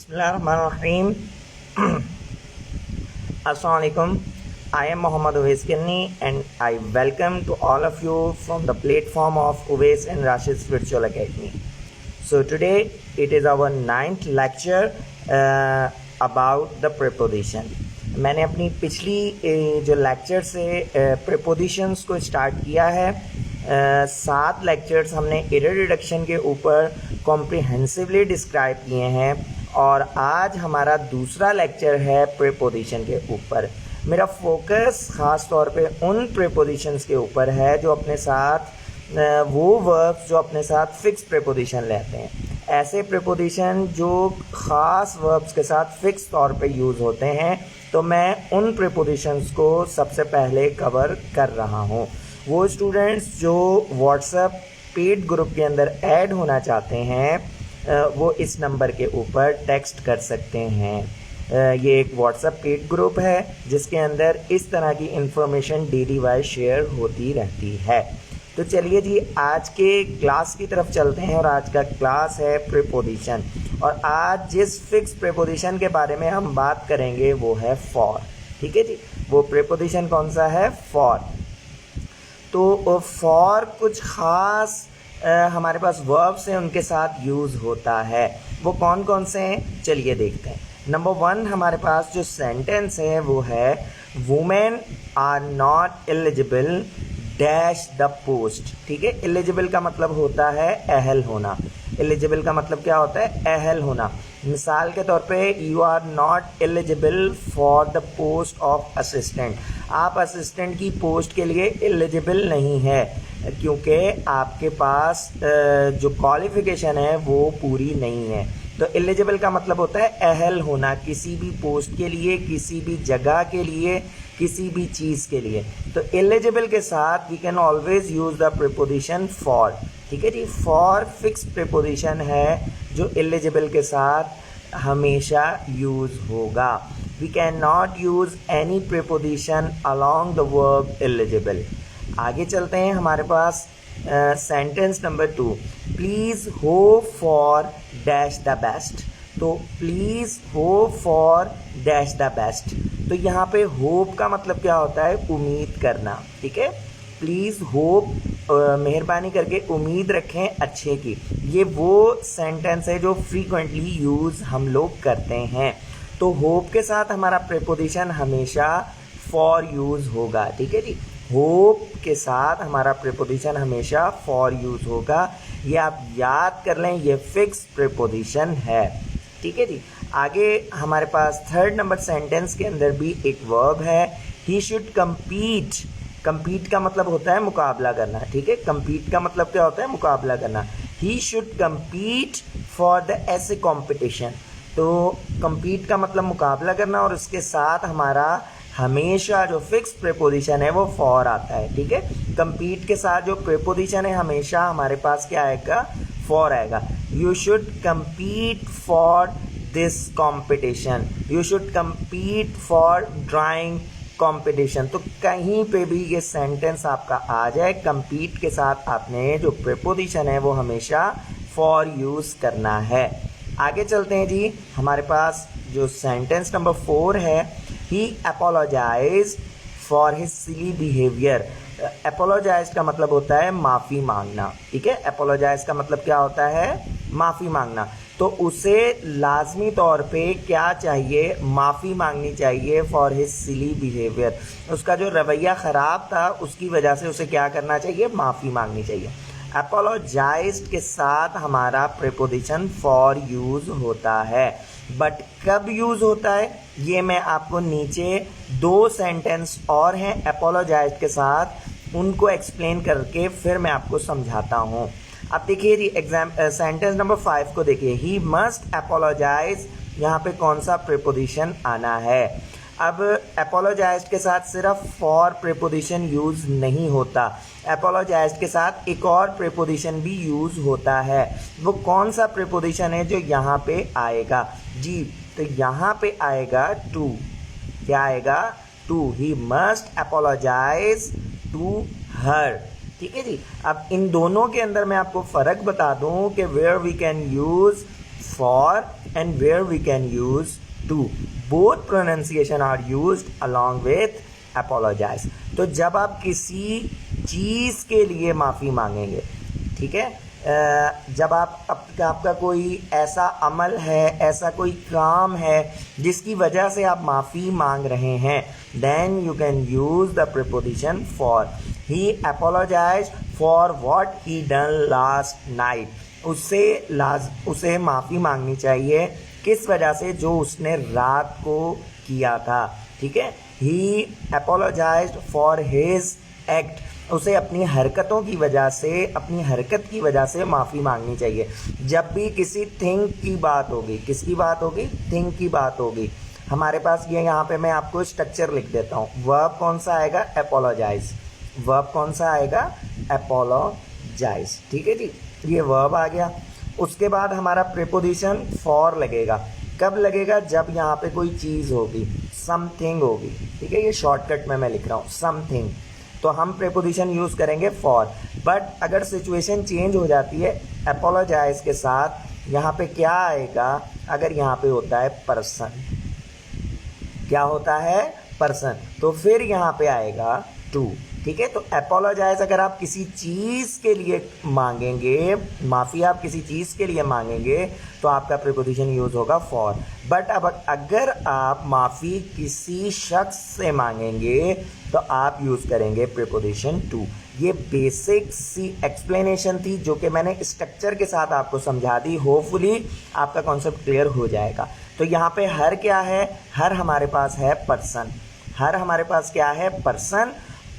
Bismillahirrahmanirrahim. Assalamualaikum. I am Muhammad Uwais Kilni and I welcome to all of you from the platform of Uwais and Rashid's Virtual Academy. So today it is our 9th lecture about the preposition. मैंने अपनी पिछली जो lecture से prepositions को start किया है 7 lectures हमने error reduction के ऊपर कॉम्प्रिहेंसिवली डिस्क्राइब किए हैं और आज हमारा दूसरा लेक्चर है प्रीपोजिशन के ऊपर। मेरा फोकस ख़ास तौर पे उन प्रीपोजिशंस के ऊपर है जो अपने साथ वो वर्ब्स जो अपने साथ फिक्स प्रीपोजिशन लेते हैं, ऐसे प्रीपोजिशन जो ख़ास वर्ब्स के साथ फिक्स तौर पे यूज़ होते हैं। तो मैं उन प्रीपोजिशंस को सबसे पहले कवर कर रहा हूँ। वो स्टूडेंट्स जो व्हाट्सएप पेड ग्रुप के अंदर ऐड होना चाहते हैं वो इस नंबर के ऊपर टेक्स्ट कर सकते हैं। ये एक व्हाट्सएप पेड ग्रुप है जिसके अंदर इस तरह की इंफॉर्मेशन डेली वाइज शेयर होती रहती है। तो चलिए जी आज के क्लास की तरफ चलते हैं और आज का क्लास है प्रीपोजिशन और आज जिस फिक्स प्रीपोजिशन के बारे में हम बात करेंगे वो है फॉर। ठीक है जी, वो प्रीपोजिशन कौन सा है? फॉर। तो फॉर कुछ ख़ास हमारे पास वर्ब्स हैं उनके साथ यूज़ होता है। वो कौन कौन से हैं चलिए देखते हैं। नंबर 1 हमारे पास जो सेंटेंस है वो है women are not eligible dash the post. ठीक है, एलिजिबल का मतलब होता है अहल होना। एलिजिबल का मतलब क्या होता है? अहल होना। मिसाल के तौर पे you are not eligible for the post of assistant. आप असिस्टेंट की पोस्ट के लिए एलिजिबल नहीं है क्योंकि आपके पास जो क्वालिफिकेशन है वो पूरी नहीं है। तो एलिजिबल का मतलब होता है अहल होना किसी भी पोस्ट के लिए, किसी भी जगह के लिए, किसी भी चीज़ के लिए। तो एलिजिबल के साथ we can always use the preposition for. ठीक है जी, फॉर फिक्स प्रीपोजिशन है जो एलिजिबल के साथ हमेशा यूज़ होगा। We can not use any preposition along the verb eligible. आगे चलते हैं, हमारे पास sentence number 2, please hope for dash the best. तो please hope for dash the best. तो यहाँ पे होप का मतलब क्या होता है? उम्मीद करना। ठीक है, प्लीज़ होप मेहरबानी करके उम्मीद रखें अच्छे की। ये वो सेंटेंस है जो फ्रीक्वेंटली यूज़ हम लोग करते हैं। तो होप के साथ हमारा प्रीपोजिशन हमेशा फॉर यूज़ होगा। ठीक है जी, होप के साथ हमारा प्रीपोजिशन हमेशा फॉर यूज़ होगा। ये आप याद कर लें, ये फिक्स प्रीपोजिशन है। ठीक है जी, आगे हमारे पास 3rd नंबर सेंटेंस के अंदर भी एक वर्ब है, ही शुड कम्पीट। कम्पीट का मतलब होता है मुकाबला करना। ठीक है, कम्पीट का मतलब क्या होता है? मुकाबला करना। He should compete for the ऐसे कॉम्पिटिशन। तो कम्पीट का मतलब मुकाबला करना और उसके साथ हमारा हमेशा जो फिक्स प्रीपोजिशन है वो फॉर आता है। ठीक है, कम्पीट के साथ जो प्रीपोजिशन है हमेशा हमारे पास क्या आएगा? फॉर आएगा। You should compete for this competition, you should compete for drawing competition. तो कहीं पे भी ये सेंटेंस आपका आ जाए, कम्पीट के साथ आपने जो प्रीपोजिशन है वो हमेशा फॉर यूज़ करना है। आगे चलते हैं जी, हमारे पास जो सेंटेंस नंबर 4 है, he apologise for his silly behaviour. Apologise का मतलब होता है माफ़ी मांगना। ठीक है, अपोलोजाइज का मतलब क्या होता है? माफ़ी मांगना। तो उसे लाजमी तौर पे क्या चाहिए? माफ़ी मांगनी चाहिए फॉर हिज सिली बिहेवियर। उसका जो रवैया ख़राब था उसकी वजह से उसे क्या करना चाहिए? माफ़ी मांगनी चाहिए। अपोलोजाइज्ड के साथ हमारा प्रीपोजिशन फॉर यूज़ होता है, बट कब यूज़ होता है ये मैं आपको नीचे 2 सेंटेंस और हैं अपोलोजाइज्ड के साथ, उनको एक्सप्लेन करके फिर मैं आपको समझाता हूँ। अब देखिए जी सेंटेंस नंबर 5 को देखिए, ही मस्ट अपोलोजाइज। यहाँ पे कौन सा प्रीपोजिशन आना है? अब अपोलोजाइज्ड के साथ सिर्फ फॉर प्रीपोजिशन यूज़ नहीं होता, अपोलोजाइज्ड के साथ एक और प्रीपोजिशन भी यूज़ होता है। वो कौन सा प्रीपोजिशन है जो यहाँ पे आएगा? जी, तो यहाँ पे आएगा टू। क्या आएगा? To. He must apologise to her. ठीक है जी, अब इन दोनों के अंदर मैं आपको फ़र्क बता दूं कि where we can use for and where we can use to. Both pronunciation are used along with apologize. तो जब आप किसी चीज़ के लिए माफ़ी मांगेंगे, ठीक है, जब आपका कोई ऐसा अमल है, ऐसा कोई काम है जिसकी वजह से आप माफ़ी मांग रहे हैं, then you can use the preposition for. He apologise for what he done last night. उसे माफ़ी मांगनी चाहिए किस वजह से, जो उसने रात को किया था, ठीक है. ही अपोलोजाइज्ड फॉर हिज एक्ट. उसे अपनी हरकतों की वजह से, अपनी हरकत की वजह से माफ़ी मांगनी चाहिए. जब भी किसी थिंग की बात होगी, किसकी बात होगी, थिंग की बात होगी, हमारे पास ये यहाँ पे मैं आपको स्ट्रक्चर लिख देता हूँ. वर्ब कौन सा आएगा, अपोलोजाइज. वर्ब कौन सा आएगा, अपोलोजाइज. ठीक है जी, ये वर्ब आ गया. उसके बाद हमारा प्रीपोजिशन फॉर लगेगा. कब लगेगा, जब यहाँ पे कोई चीज़ होगी, समथिंग होगी, ठीक है. ये शॉर्टकट में मैं लिख रहा हूँ, समथिंग, तो हम प्रीपोजिशन यूज़ करेंगे फॉर. बट अगर सिचुएशन चेंज हो जाती है अपोलोजाइज के साथ, यहाँ पे क्या आएगा, अगर यहाँ पे होता है पर्सन, क्या होता है, पर्सन, तो फिर यहाँ पे आएगा टू. ठीक है, तो अपोलोजाइज अगर आप किसी चीज़ के लिए मांगेंगे, माफ़ी आप किसी चीज़ के लिए मांगेंगे, तो आपका प्रीपोजिशन यूज़ होगा फॉर. बट अब अगर आप माफ़ी किसी शख्स से मांगेंगे, तो आप यूज़ करेंगे प्रीपोजिशन टू. ये बेसिक सी एक्सप्लेनेशन थी जो कि मैंने स्ट्रक्चर के साथ आपको समझा दी. होपफुली आपका कॉन्सेप्ट क्लियर हो जाएगा. तो यहाँ पे हर क्या है, हर हमारे पास है पर्सन. हर हमारे पास क्या है, पर्सन.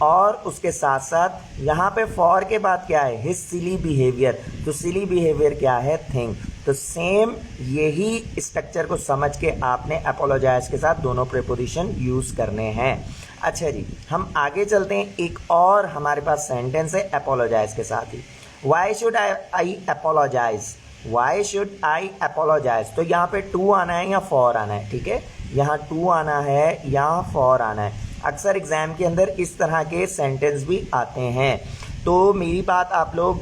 और उसके साथ साथ यहाँ पे फॉर के बाद क्या है, हिज सिली बिहेवियर. तो सिली बिहेवियर क्या है, थिंग. तो सेम यही स्ट्रक्चर को समझ के आपने अपोलोजाइज के साथ दोनों प्रीपोजिशन यूज़ करने हैं. अच्छा जी, हम आगे चलते हैं. एक और हमारे पास सेंटेंस है अपोलोजाइज के साथ ही. Why should I apologise, why should I apologise. तो यहाँ पे टू आना है या फॉर आना है, ठीक है. यहाँ टू आना है या फॉर आना है. अक्सर एग्ज़ाम के अंदर इस तरह के सेंटेंस भी आते हैं. तो मेरी बात आप लोग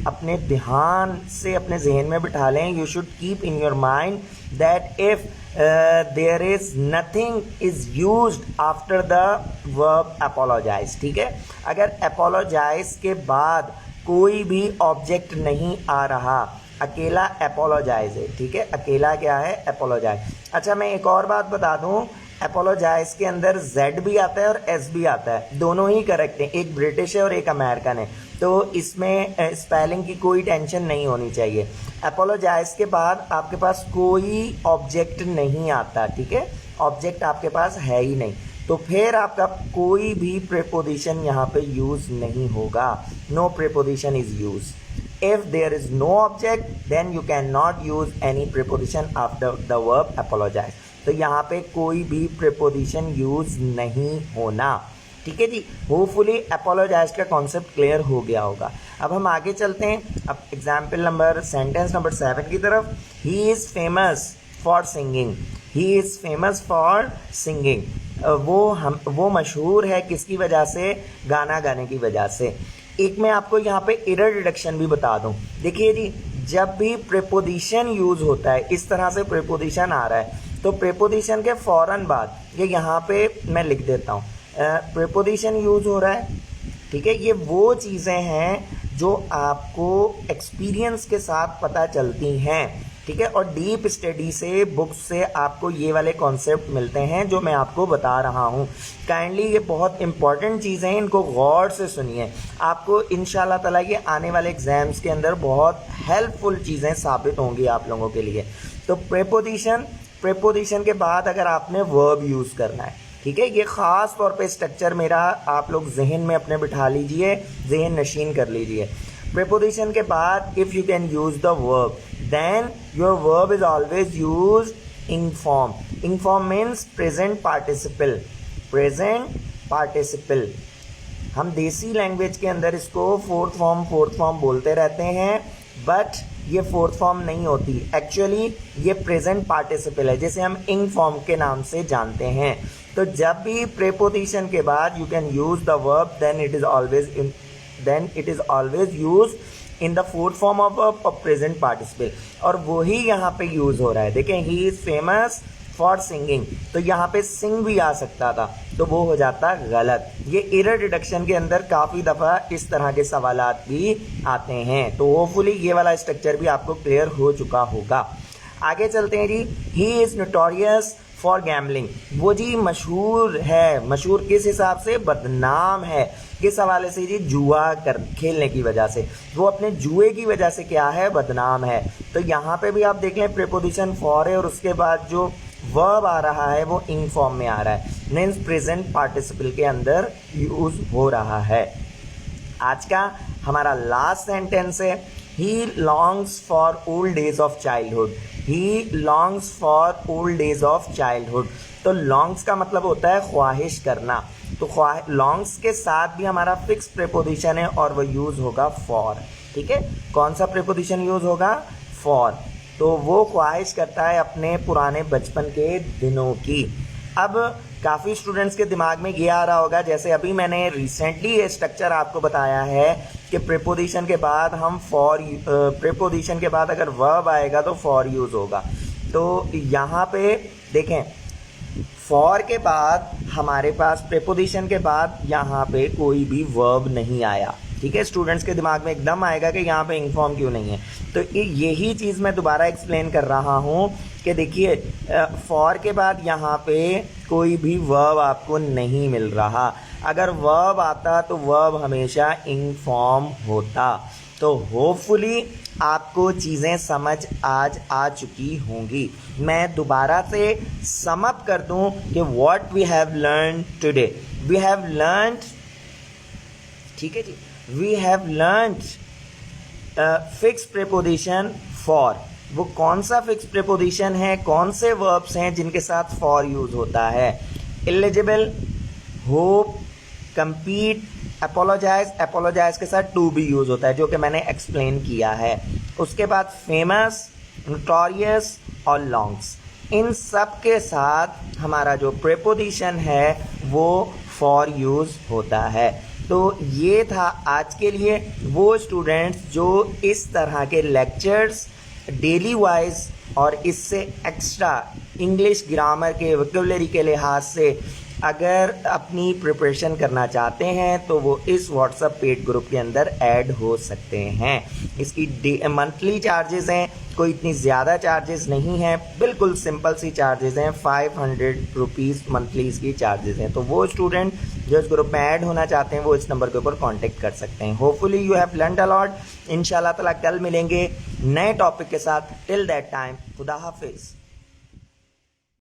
अपने ध्यान से अपने जहन में बिठा लें. You should keep in your mind that if there is nothing is used after the verb apologise. ठीक है, अगर अपोलोजाइज के बाद कोई भी ऑब्जेक्ट नहीं आ रहा, अकेला अपोलोजाइज है, ठीक है, अकेला क्या है, अपोलोजाइज. अच्छा, मैं एक और बात बता दूं, अपोलोजाइज के अंदर Z भी आता है और S भी आता है, दोनों ही करेक्ट हैं. एक ब्रिटिश है और एक अमेरिकन है, तो इसमें स्पेलिंग की कोई टेंशन नहीं होनी चाहिए. अपोलोजाइज के बाद आपके पास कोई ऑब्जेक्ट नहीं आता, ठीक है, ऑब्जेक्ट आपके पास है ही नहीं, तो फिर आपका कोई भी प्रीपोजिशन यहाँ पे यूज़ नहीं होगा. No preposition is use. If there is no object, then you cannot use any preposition after the verb apologize. तो यहाँ पे कोई भी प्रीपोजिशन यूज नहीं होना. ठीक है जी, होपफुली अपोलोजाइज का कॉन्सेप्ट क्लियर हो गया होगा. अब हम आगे चलते हैं, अब एग्जाम्पल नंबर, सेंटेंस नंबर 7 की तरफ. He is famous for singing. He is famous for singing. वो मशहूर है किसकी वजह से, गाना गाने की वजह से. एक मैं आपको यहाँ पे एरर डिडक्शन भी बता दूँ. देखिए जी, जब भी प्रीपोजिशन यूज़ होता है, इस तरह से प्रीपोजिशन आ रहा है, तो प्रीपोजिशन के फ़ौरन बाद ये यहाँ पे मैं लिख देता हूँ, प्रीपोजिशन यूज़ हो रहा है, ठीक है. ये वो चीज़ें हैं जो आपको एक्सपीरियंस के साथ पता चलती हैं, ठीक है, और डीप स्टडी से, बुक्स से आपको ये वाले कॉन्सेप्ट मिलते हैं जो मैं आपको बता रहा हूँ. काइंडली ये बहुत इंपॉर्टेंट चीज़ें हैं, इनको गौर से सुनिए. आपको इंशाल्लाह ताला ये आने वाले एग्जाम्स के अंदर बहुत हेल्पफुल चीज़ें साबित होंगी आप लोगों के लिए. तो प्रीपोजिशन के बाद अगर आपने वर्ब यूज़ करना है, ठीक है, ये ख़ास तौर पे स्ट्रक्चर मेरा आप लोग जहन में अपने बिठा लीजिए, जहन नशीन कर लीजिए. प्रीपोजिशन के बाद if you can use the verb, then your verb is always used in form. In form means present participle. Present participle. हम देसी लैंग्वेज के अंदर इसको फोर्थ फॉर्म बोलते रहते हैं, बट ये फोर्थ फॉर्म नहीं होती. एक्चुअली ये प्रेजेंट पार्टिसिपल है, जिसे हम इन फॉर्म के नाम से जानते हैं. तो जब भी प्रीपोजिशन के बाद you can use the verb, then it is always use in the fourth form of a present participle, और वही यहाँ पे यूज हो रहा है। देखें, he is famous for singing, तो यहाँ पे सिंग भी आ सकता था, तो वो हो जाता गलत। ये एरर डिडक्शन के अंदर काफ़ी दफ़ा इस तरह के सवालात भी आते हैं, तो होपफुली ये वाला स्ट्रक्चर भी आपको क्लियर हो चुका होगा। आगे चलते हैं जी। He is notorious for gambling, वो जी मशहूर है। मशहूर किस हिसाब से? बदनाम है। किस हवाले से जी? जुआ खेलने की वजह से। वो अपने जुए की वजह से क्या है? बदनाम है। तो यहाँ पे भी आप देख लें, प्रीपोजिशन फॉर है और उसके बाद जो वर्ब आ रहा है वो इन फॉर्म में आ रहा है, मीन्स प्रेजेंट पार्टिसिपल के अंदर यूज हो रहा है। आज का हमारा लास्ट सेंटेंस है, he longs for old days of childhood. He longs for old days of childhood, तो लॉन्ग्स का मतलब होता है ख्वाहिश करना, तो लॉन्ग्स के साथ भी हमारा फिक्स प्रीपोजिशन है और वो यूज होगा फॉर। ठीक है, कौन सा प्रीपोजिशन यूज होगा? फॉर। तो वो ख्वाहिश करता है अपने पुराने बचपन के दिनों की। अब काफ़ी स्टूडेंट्स के दिमाग में ये आ रहा होगा, जैसे अभी मैंने रिसेंटली ये स्ट्रक्चर आपको बताया है कि प्रीपोजिशन के बाद हम प्रीपोजिशन के बाद अगर वर्ब आएगा तो फॉर यूज़ होगा। तो यहाँ पे देखें, फॉर के बाद हमारे पास प्रीपोजिशन के बाद यहाँ पे कोई भी वर्ब नहीं आया। ठीक है, स्टूडेंट्स के दिमाग में एकदम आएगा कि यहाँ पे इन्फॉर्म क्यों नहीं है, तो यही चीज़ मैं दोबारा एक्सप्लेन कर रहा हूँ कि देखिए, फॉर के बाद यहाँ पे कोई भी वर्ब आपको नहीं मिल रहा। अगर वर्ब आता तो वर्ब हमेशा इनफॉर्म होता। तो होपफुली आपको चीज़ें समझ आज आ चुकी होंगी। मैं दोबारा से सम अप कर दूं कि what we have learn today. We have learn, ठीक है जी, we have learn fix preposition for. वो कौन सा फिक्स प्रीपोजिशन है, कौन से वर्ब्स हैं जिनके साथ फॉर यूज होता है? Eligible, hope, compete, apologise, apologise के साथ टू भी यूज होता है, जो कि मैंने एक्सप्लेन किया है। उसके बाद फेमस, नोटोरियस और लॉन्ग्स, इन सब के साथ हमारा जो प्रीपोजिशन है वो फॉर यूज होता है। तो ये था आज के लिए। वो स्टूडेंट्स जो इस तरह के लेक्चर्स डेली वाइज और इससे एक्स्ट्रा इंग्लिश ग्रामर के वोकैबुलरी के लिहाज से अगर अपनी प्रिपरेशन करना चाहते हैं तो वो इस व्हाट्सएप पेड ग्रुप के अंदर ऐड हो सकते हैं। इसकी मंथली चार्जेस हैं, कोई इतनी ज़्यादा चार्जेस नहीं हैं, बिल्कुल सिंपल सी चार्जेस हैं। 500 रुपीज़ मंथली इसकी चार्जेस हैं। तो वो स्टूडेंट जो इस ग्रुप में ऐड होना चाहते हैं वो इस नंबर के ऊपर कांटेक्ट कर सकते हैं। Hopefully you have learned a lot. इंशाल्लाह ताला कल मिलेंगे नए टॉपिक के साथ। टिल दैट टाइम, खुदा हाफिज़।